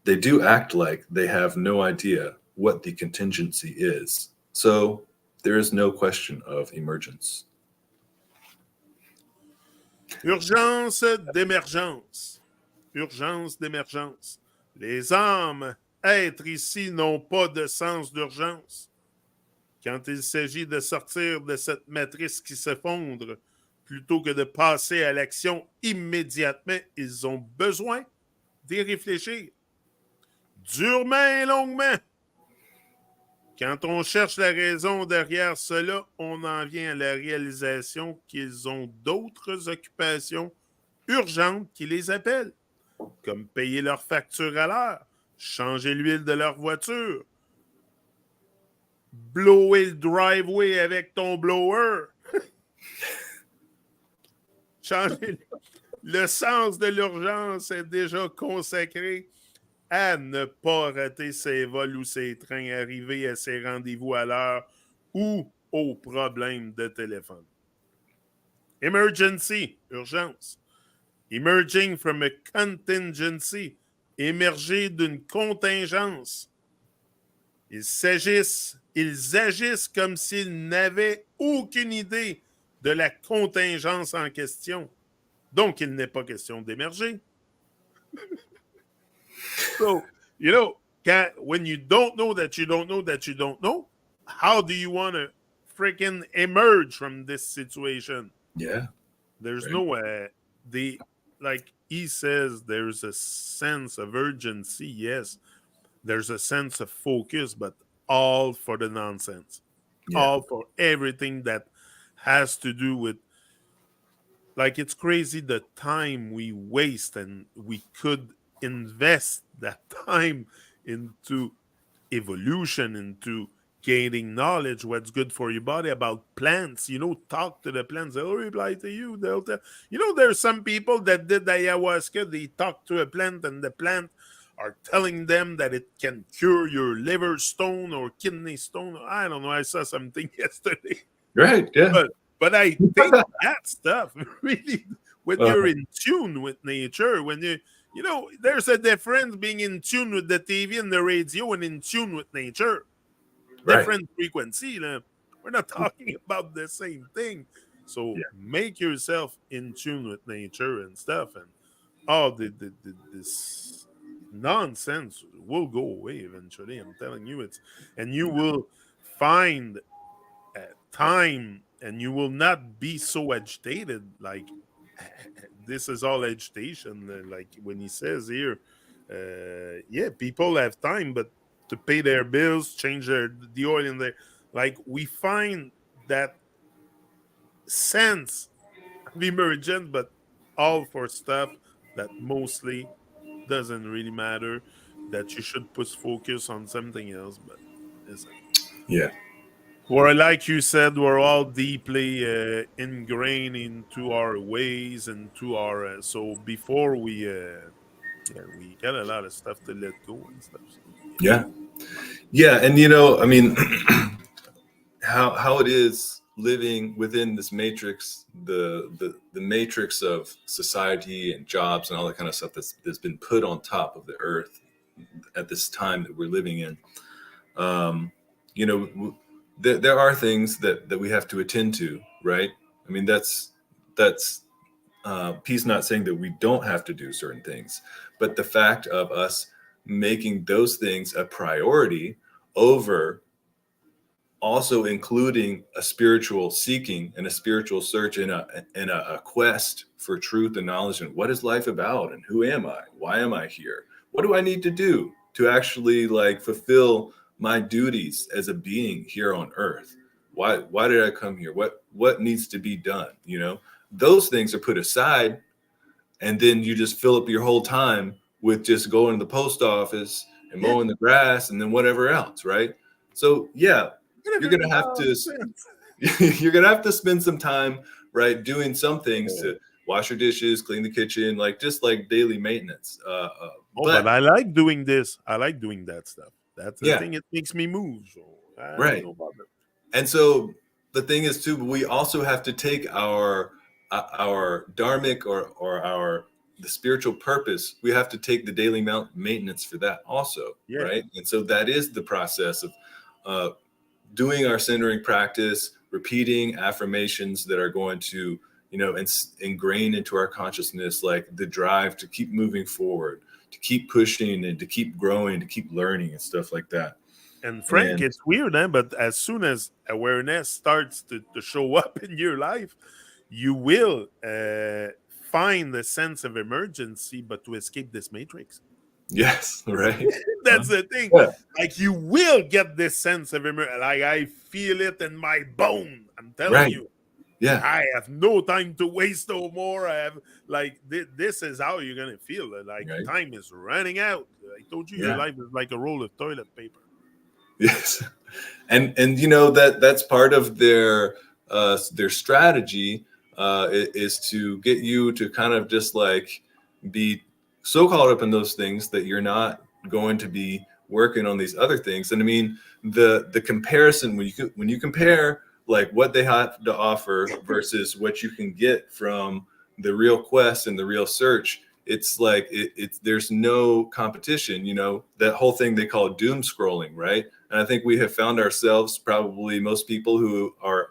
They do act like they have no idea what the contingency is. So there is no question of emergence. Urgence d'émergence. Urgence d'émergence. Les âmes, êtres ici n'ont pas de sens d'urgence. Quand il s'agit de sortir de cette matrice qui s'effondre, plutôt que de passer à l'action immédiatement, ils ont besoin d'y réfléchir. Durement et longuement. Quand on cherche la raison derrière cela, on en vient à la réalisation qu'ils ont d'autres occupations urgentes qui les appellent, comme payer leurs factures à l'heure, changer l'huile de leur voiture, blower le driveway avec ton blower, changer le sens de l'urgence est déjà consacré à ne pas rater ses vols ou ses trains, arriver à ses rendez-vous à l'heure ou aux problèmes de téléphone. Emergency, urgence. Emerging from a contingency, émerger d'une contingence. Ils agissent comme s'ils n'avaient aucune idée de la contingence en question. Donc, il n'est pas question d'émerger. So, when you don't know that you don't know that you don't know, how do you want to freaking emerge from this situation? Yeah. There's Right. no like he says, there's a sense of urgency. Yes, there's a sense of focus, but all for the nonsense. Yeah. all for everything that has to do with, like, it's crazy the time we waste, and we could invest that time into evolution, into gaining knowledge, what's good for your body about plants. Talk to the plants, they'll reply to you. They'll tell there's some people that did ayahuasca, they talk to a plant, and the plant are telling them that it can cure your liver stone or kidney stone. I don't know, I saw something yesterday. Right. Yeah. But I think that stuff really, when Uh, you're in tune with nature, when there's a difference being in tune with the TV and the radio and in tune with nature. right. Different frequency. We're not talking about the same thing. So Yeah. make yourself in tune with nature and stuff, and all this nonsense will go away eventually. I'm telling you, and you will find time, and you will not be so agitated. Like, this is all agitation. Like when he says here, yeah, people have time, but to pay their bills, change the oil in there. Like, we find that sense of emergence, but all for stuff that mostly doesn't really matter. That you should put focus on something else. But listen, Yeah. or like you said, we're all deeply ingrained into our ways, into our so before we yeah, we got a lot of stuff to let go and stuff. So yeah. Yeah. Yeah. And I mean, how it is living within this matrix, the matrix of society and jobs and all that kind of stuff that's been put on top of the earth at this time that we're living in. Um, there are things that we have to attend to, right? I mean, that's he's not saying that we don't have to do certain things, but the fact of us making those things a priority over also including a spiritual seeking and a spiritual search and a quest for truth and knowledge, and what is life about, and who am I, why am I here, what do I need to do to actually like fulfill my duties as a being here on earth, why did I come here, what needs to be done, those things are put aside, and then you just fill up your whole time with just going to the post office and Yeah, mowing the grass and then whatever else, right? So yeah, you're whatever gonna have to nonsense. you're gonna have to spend some time, right, doing some things Yeah. to wash your dishes, clean the kitchen, like just like daily maintenance. Oh, but But I like doing this. I like doing that stuff. That's the yeah, thing. It makes me move. So I ain't right. no bother. And so the thing is too, we also have to take our dharmic or our the spiritual purpose. We have to take the daily maintenance for that also, Yeah. right? And so that is the process of uh, doing our centering practice, repeating affirmations that are going to ingrain into our consciousness, like the drive to keep moving forward, to keep pushing, and to keep growing, to keep learning and stuff like that. And Frank, And it's weird, but as soon as awareness starts to show up in your life, you will find the sense of emergency, but to escape this matrix. yes, right. That's the thing. Yeah, Like, you will get this sense of emergency. Like, I feel it in my bone. I'm telling right. you. Yeah, I have no time to waste no more. I have, like, this is how you're gonna feel. Like, right. time is running out. I told you, your Yeah. life is like a roll of toilet paper. Yes. And that's part of their strategy is to get you to kind of just like be so caught up in those things that you're not going to be working on these other things. And I mean, the comparison, when you compare like what they have to offer versus what you can get from the real quest and the real search, it's like it's there's no competition. That whole thing they call doom scrolling, right? And I think we have found ourselves, probably most people who are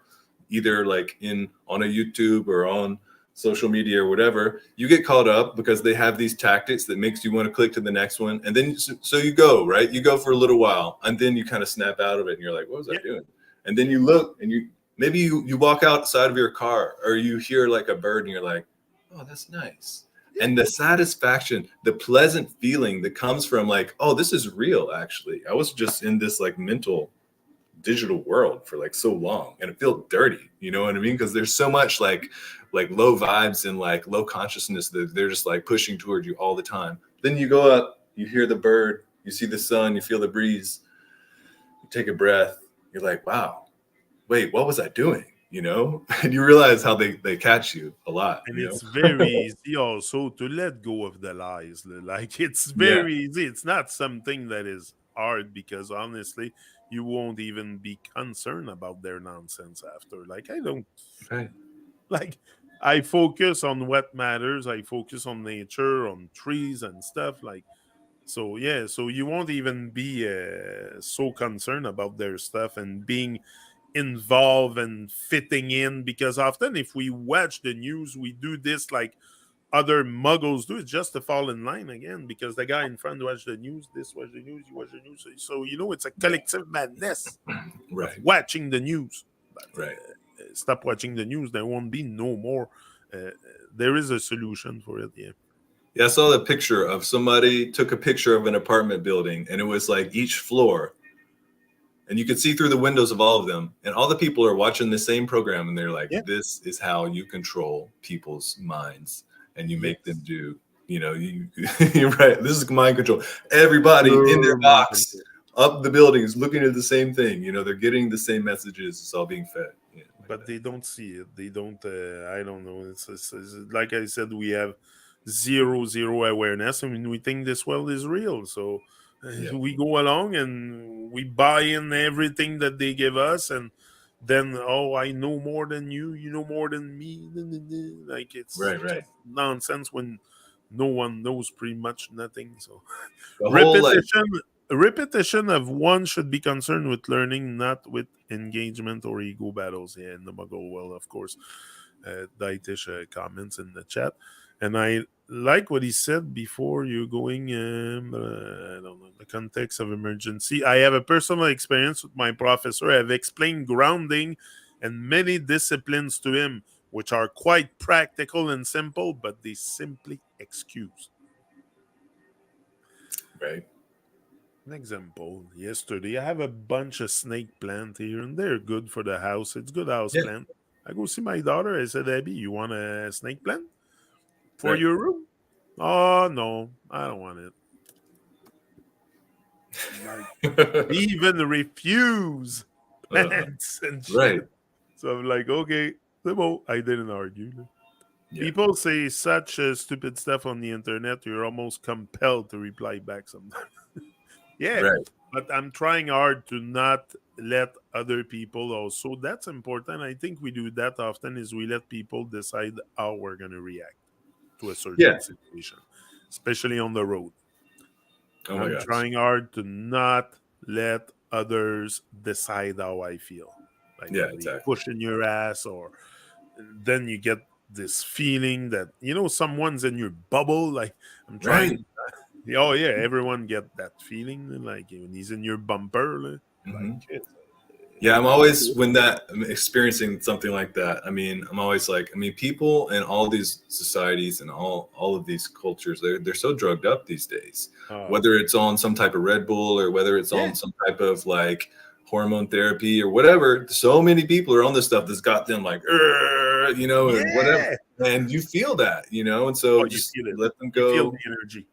either like in on a YouTube or on social media or whatever, you get caught up because they have these tactics that makes you want to click to the next one. And then so you go, right? You go for a little while and then you kind of snap out of it and you're like, what was I Yeah. doing? And then you look and you walk outside of your car or you hear like a bird and you're like, oh, that's nice. And the satisfaction, the pleasant feeling that comes from like, oh, this is real. Actually, I was just in this like mental digital world for like so long, and it feels dirty. You know what I mean? Because there's so much like low vibes and like low consciousness that they're just like pushing toward you all the time. Then you go up, you hear the bird, you see the sun, you feel the breeze, you take a breath, you're like, wow, wait, what was I doing? You know, and you realize how they catch you a lot. And You it's know, very easy also to let go of the lies. Like it's yeah, very easy. It's not something that is hard because honestly, you won't even be concerned about their nonsense after. Like I don't right, like I focus on what matters. I focus on nature, on trees and stuff. Like so, yeah. So you won't even be so concerned about their stuff and being involved and fitting in because often if we watch the news we do this like other muggles do it just to fall in line again because the guy in front watched the news, this watch the news, you watch the news, so you know it's a collective madness of right, watching the news. But right. stop watching the news, there won't be no more. There is a solution for it. Yeah. Yeah, I saw the picture of somebody took a picture of an apartment building, and it was like each floor, and you could see through the windows of all of them, and all the people are watching the same program, and they're like, Yeah. "This is how you control people's minds, and you make them Yes. do." You know, you're right. This is mind control. Everybody in their Pure mind box control. up the building is looking at the same thing. You know, they're getting the same messages. It's all being fed. Yeah, like But that. they don't see it. They don't. I don't know. It's like I said. We have zero awareness, and we think this world is real. So Yeah, we go along and we buy in everything that they give us, and then oh, I know more than you. You know more than me. Like it's right, right. just nonsense when no one knows pretty much nothing. So The whole like, repetition of one should be concerned with learning, not with engagement or ego battles. Yeah, in the Muggle world, of course. Daitish comments in the chat, and I like what he said before. You're going, I don't know, the context of emergency. I have a personal experience with my professor. I've explained grounding and many disciplines to him, which are quite practical and simple, but they simply excuse. right. An example, yesterday I have a bunch of snake plant here and they're good for the house. It's good house Yeah, plant. I go see my daughter. I said, Abby, you want a snake plant for right. your room? Oh no, I don't want it. Like they even refuse uh, plants and shit. right. So I'm like, okay, Limo, I didn't argue. Yeah. People say such stupid stuff on the internet, you're almost compelled to reply back sometimes. Yeah, Right. but I'm trying hard to not let other people also. That's important. I think we do that often is we let people decide how we're going to react to a Yeah. certain situation, especially on the road. Oh my I'm gosh. trying hard to not let others decide how I feel. Like Yeah, when they exactly. push in your ass, or then you get this feeling that someone's in your bubble. Like I'm Right. trying. Oh yeah, everyone get that feeling like when he's in your bumper. Like Hmm. it's Yeah, I'm okay. always when that I'm experiencing something like that. I mean, I'm always like, I mean, people in all these societies and all of these cultures, they're so drugged up these days. Oh Whether it's on some type of Red Bull or whether it's yeah, on some type of like hormone therapy or whatever, so many people are on this stuff that's got them like, "Urgh," and whatever. yeah. And you feel that, and Oh, so you just feel it. let them You feel the go. energy.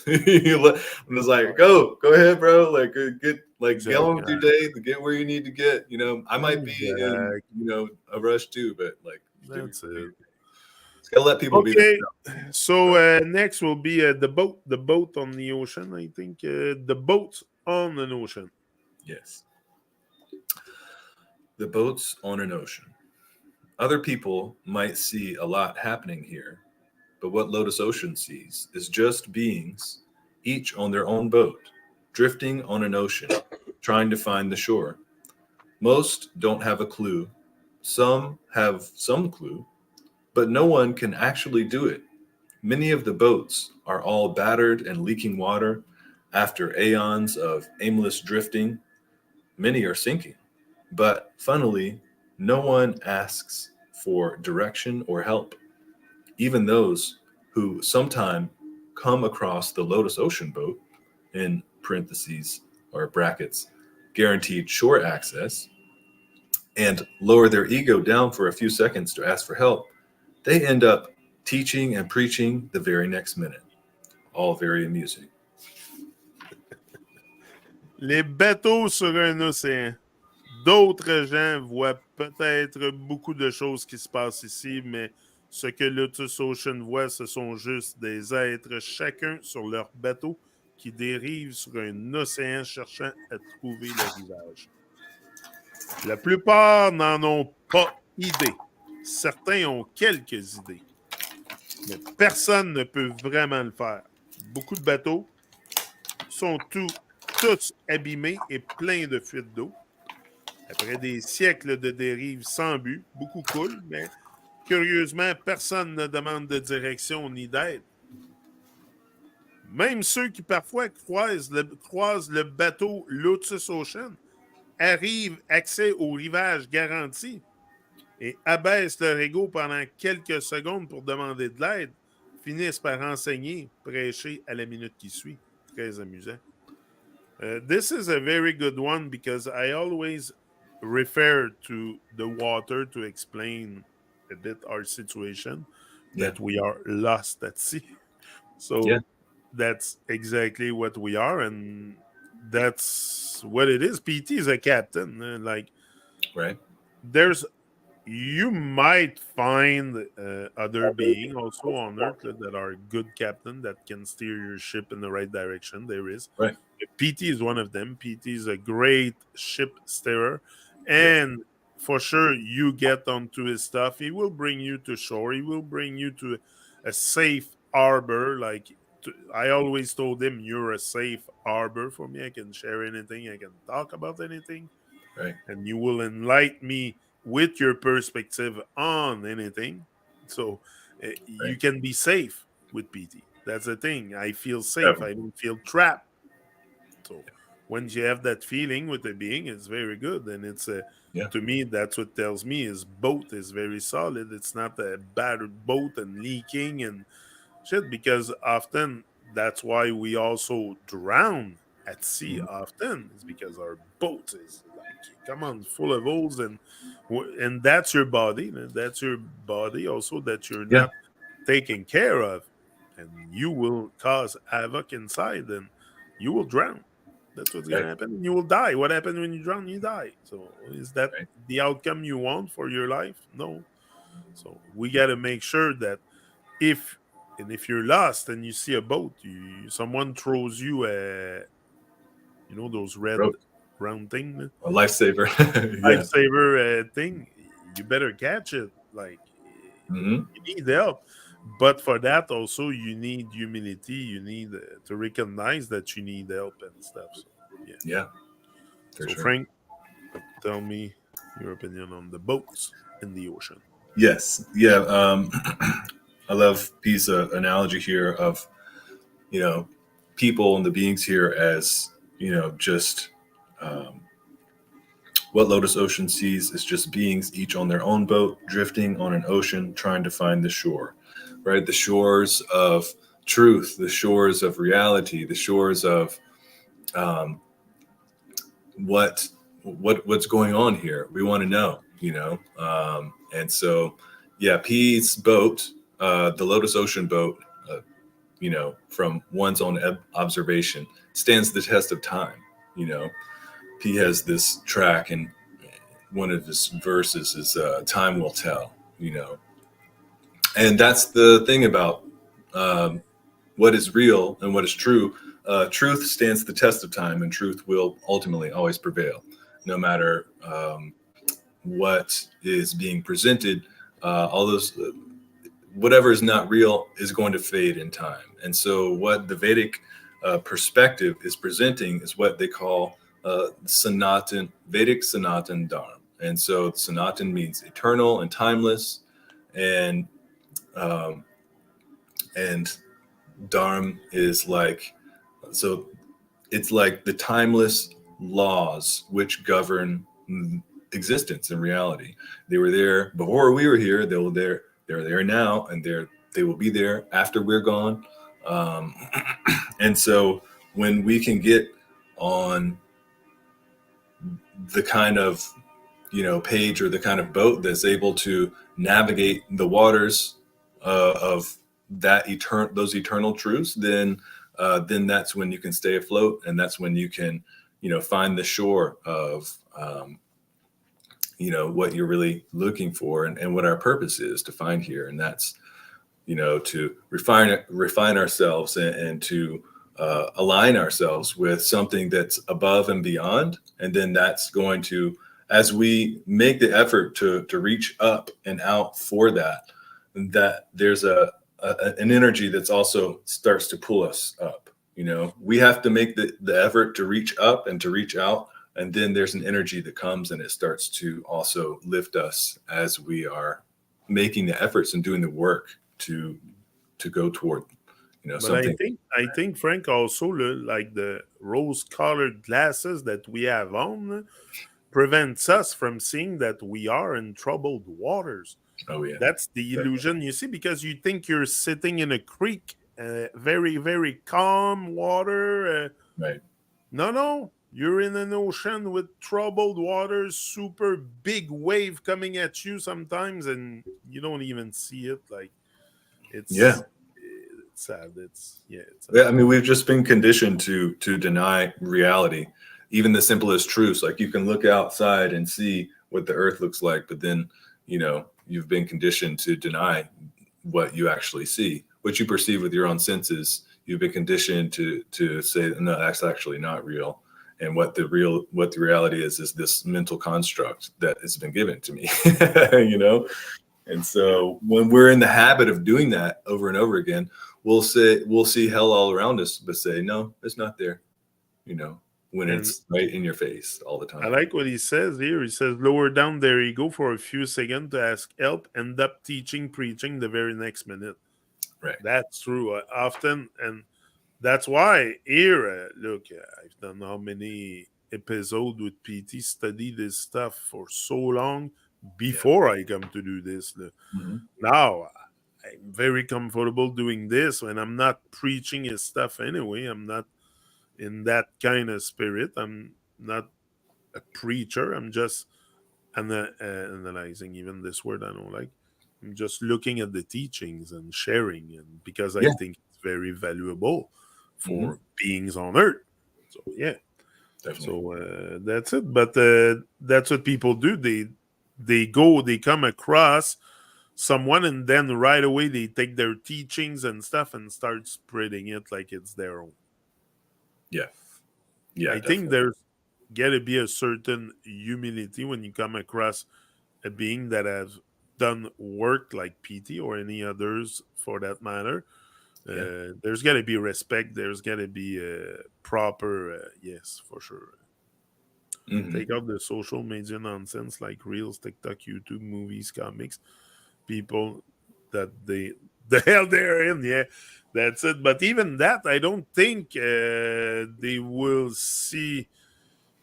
And it's like, Oh, go ahead, bro. Like, get exactly. on with your day, get where you need to get. I might be in, Exactly. a rush too, but like, That's do it. your thing. Just gotta let people be Okay. themselves. So So, next will be the boat on the ocean. I think the boat on an ocean. yes, the boats on an ocean. Other people might see a lot happening here, but what LotusOcean sees is just beings, each on their own boat, drifting on an ocean, trying to find the shore. Most don't have a clue. Some have some clue, but no one can actually do it. Many of the boats are all battered and leaking water after aeons of aimless drifting. Many are sinking. But funnily, no one asks for direction or help. Even those who sometime come across the LotusOcean boat, in parentheses or brackets, guaranteed short access, and lower their ego down for a few seconds to ask for help, they end up teaching and preaching the very next minute. All very amusing. Les bateaux sur un océan. D'autres gens voient peut-être beaucoup de choses qui se passent ici, mais ce que LotusOcean voit, ce sont juste des êtres, chacun sur leur bateau, qui dérivent sur un océan cherchant à trouver le rivage. La plupart n'en ont pas idée. Certains ont quelques idées. Mais personne ne peut vraiment le faire. Beaucoup de bateaux sont tous abîmés et pleins de fuites d'eau. Après des siècles de dérive sans but, beaucoup coulent, mais curieusement, personne ne demande de direction ni d'aide. Même ceux qui parfois croisent le bateau LotusOcean arrivent accès au rivage garanti et abaissent leur ego pendant quelques secondes pour demander de l'aide, finissent par enseigner, prêcher à la minute qui suit. Très amusant. This is a very good one because I always refer to the water to explain a bit our situation, that we are lost at sea. So that's exactly what we are, and that's what it is. PT is a captain. Like, Right. there's you might find other beings also on Earth that are good captain that can steer your ship in the right direction. There is. Right. PT is one of them. PT is a great ship steerer, and for sure, you get onto his stuff. He will bring you to shore. He will bring you to a safe harbor. Like, I always told him, "You're a safe harbor for me. I can share anything. I can talk about anything, Right. and you will enlighten me with your perspective on anything." So you can be safe with PT. That's the thing. I feel safe. I don't feel trapped. So when you have that feeling with a being, it's very good. And it's to me, that's what tells me his boat is very solid. It's not a battered boat and leaking and shit, because often that's why we also drown at sea often, is because our boat is like, come on, full of holes, and that's your body. That's your body also that you're Yeah. not taking care of, and you will cause havoc inside, and you will drown. That's what's gonna Right. happen. You will die. What happens when you drown? You die. So is that Right. the outcome you want for your life? No. So we got to make sure that if if you're lost and you see a boat, someone throws you a, those red Rope. round thing, A lifesaver. Yeah. lifesaver thing, you better catch it. Like, Hmm. you need help, but for that also you need humility. You need to recognize that you need help and stuff. So yeah. Yeah. For So sure. Frank, tell me your opinion on the boats in the ocean. Yes. Yeah. I love P's analogy here of, people and the beings here as, just um, what LotusOcean sees is just beings each on their own boat, drifting on an ocean, trying to find the shore, right? The shores of truth, the shores of reality, the shores of um, what's going on here. We want to know, and so, yeah, P's boat, the LotusOcean boat, from one's own observation, stands the test of time. P has this track, and one of his verses is "Time will tell." And that's the thing about what is real and what is true. Truth stands the test of time, and truth will ultimately always prevail, no matter what is being presented. All those, whatever is not real is going to fade in time. And so, what the Vedic perspective is presenting is what they call Vedic Sanatan Dharma. And so, Sanatan means eternal and timeless, and um, and Dharma is like, so it's like the timeless laws which govern existence and reality. They were there before we were here. They're there now, and they will be there after we're gone. And so when we can get on the kind of, page or the kind of boat that's able to navigate the waters of those eternal truths, then that's when you can stay afloat, and that's when you can, find the shore of, what you're really looking for, and what our purpose is to find here, and that's, to refine ourselves, and to align ourselves with something that's above and beyond, and then that's going to, as we make the effort to reach up and out for that there's an energy that's also starts to pull us up. We have to make the effort to reach up and to reach out, and then there's an energy that comes and it starts to also lift us as we are making the efforts and doing the work to go toward But something. I think Frank also like the rose-colored glasses that we have on prevents us from seeing that we are in troubled waters. Oh yeah, That's the illusion, you see, because you think you're sitting in a creek, very, very calm water. right. No, you're in an ocean with troubled waters, super big wave coming at you sometimes, and you don't even see it. Like Yeah. it's sad. It's sad. Yeah, I mean, we've just been conditioned to deny reality, even the simplest truths. Like, you can look outside and see what the earth looks like, but then, you've been conditioned to deny what you actually see, what you perceive with your own senses. You've been conditioned to say, no, that's actually not real. And what the reality is this mental construct that has been given to me, And so when we're in the habit of doing that over and over again, we'll see hell all around us, but say, no, it's not there, when And it's right in your face all the time. I like what he says here. He says, lower down there you go for a few seconds to ask help, end up teaching, preaching the very next minute. Right. That's true. Often, and that's why here, look, I've done how many episodes with PT, study this stuff for so long before I come to do this. Mm-hmm. Now, I'm very comfortable doing this when I'm not preaching his stuff anyway. I'm not in that kind of spirit. I'm not a preacher. I'm just analyzing, even this word I don't like. I'm just looking at the teachings and sharing, and because I Yeah. think it's very valuable Mm-hmm. for beings on Earth. So yeah, Definitely. so that's it. But that's what people do. They come across someone, and then right away they take their teachings and stuff and start spreading it like it's their own. Yeah. Yeah. I think there's got to be a certain humility when you come across a being that has done work like PT or any others for that matter. There's got to be respect. There's got to be a proper, yes, for sure. Mm-hmm. Take out the social media nonsense like Reels, TikTok, YouTube, movies, comics. People that the hell they're in, yeah, that's it. But even that, I don't think they will see.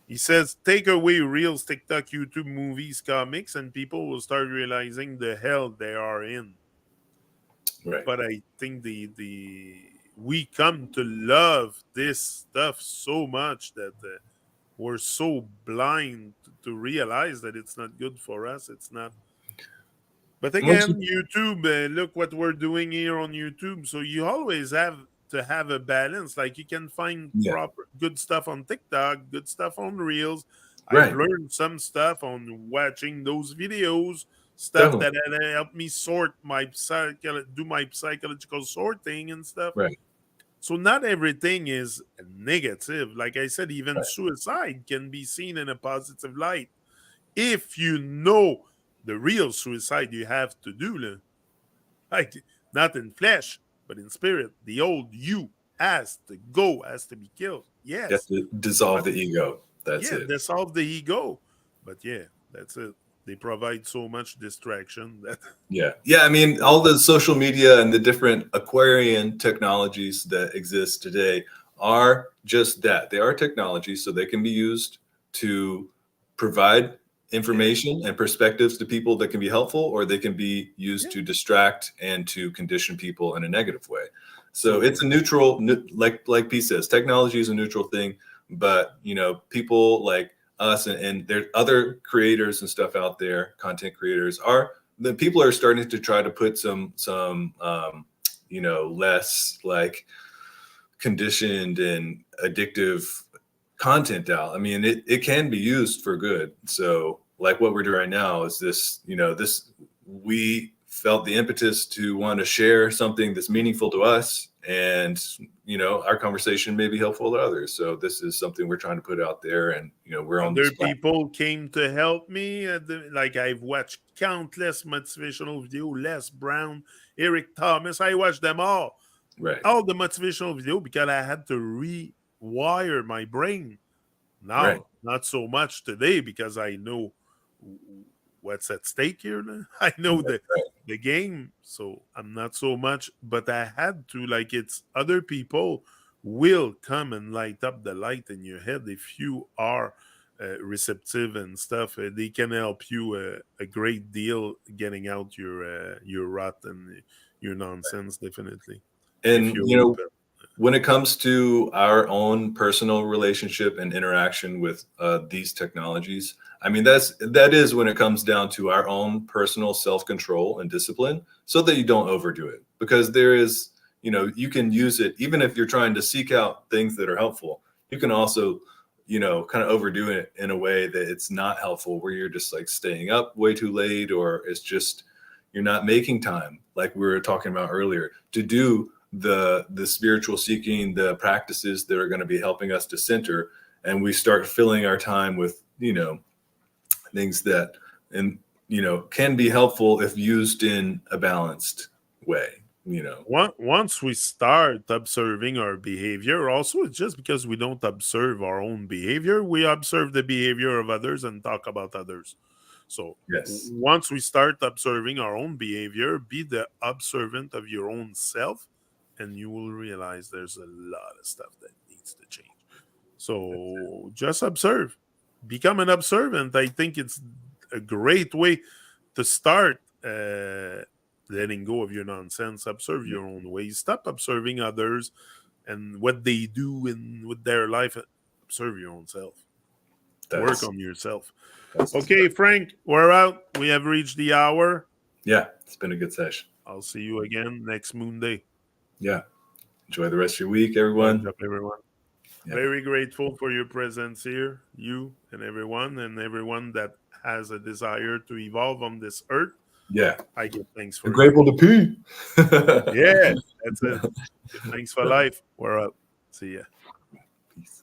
He says, take away Reels, TikTok, YouTube, movies, comics, and people will start realizing the hell they are in. Right. But I think the we come to love this stuff so much that we're so blind to realize that it's not good for us. It's not. But again, YouTube, look what we're doing here on YouTube. So you always have to have a balance. Like, you can find proper good stuff on TikTok, good stuff on Reels. I've learned some stuff on watching those videos, stuff that helped me sort my do my psychological sorting and stuff. Right. So not everything is negative. Like I said, even suicide can be seen in a positive light if you know the real suicide you have to do, like not in flesh but in spirit. The old you has to go, has to be killed. Yes, you have to dissolve the ego. That's it. Dissolve the ego. But yeah, that's it. They provide so much distraction that yeah. I mean, all the social media and the different Aquarian technologies that exist today are just that. They are technologies, so they can be used to provide information and perspectives to people that can be helpful, or they can be used to distract and to condition people in a negative way. So it's a neutral, like P says, technology is a neutral thing, but people like us and there other creators and stuff out there, content creators, the people are starting to try to put some less like conditioned and addictive content out. I mean, it can be used for good. So like what we're doing right now is this, we felt the impetus to want to share something that's meaningful to us, and our conversation may be helpful to others. So this is something we're trying to put out there, and we're on Other this platform. people came to help me. Like I've watched countless motivational videos, Les Brown, Eric Thomas. I watched them all. Right. All the motivational video because I had to rewire my brain. Now, Right. not so much today because I know what's at stake here. I know the game, so I'm not so much. But I had to, like, it's other people will come and light up the light in your head if you are receptive and stuff. They can help you a great deal getting out your rut and your nonsense, definitely. If And you're open. when it comes to our own personal relationship and interaction with these technologies, I mean, that is when it comes down to our own personal self-control and discipline, so that you don't overdo it. Because there is, you can use it even if you're trying to seek out things that are helpful. You can also, kind of overdo it in a way that it's not helpful, where you're just like staying up way too late, or it's just you're not making time, like we were talking about earlier, to do the spiritual seeking, the practices that are going to be helping us to center, and we start filling our time with things that can be helpful if used in a balanced way. Once we start observing our behavior, also it's just because we don't observe our own behavior, we observe the behavior of others and talk about others. So Yes. once we start observing our own behavior, be the observant of your own self, and you will realize there's a lot of stuff that needs to change. So just observe, become an observant. I think it's a great way to start letting go of your nonsense. Observe your own ways. Stop observing others and what they do with their life. Observe your own self. Work on yourself. Okay, Frank, we're out. We have reached the hour. Yeah, it's been a good session. I'll see you again next Moon Day. Yeah. Enjoy the rest of your week, everyone. What's up, everyone? Yeah. Very grateful for your presence here, you and everyone that has a desire to evolve on this earth. Yeah. I give thanks for it. Grateful to pee. Yeah, that's it. Thanks for life. We're up. See ya. Peace.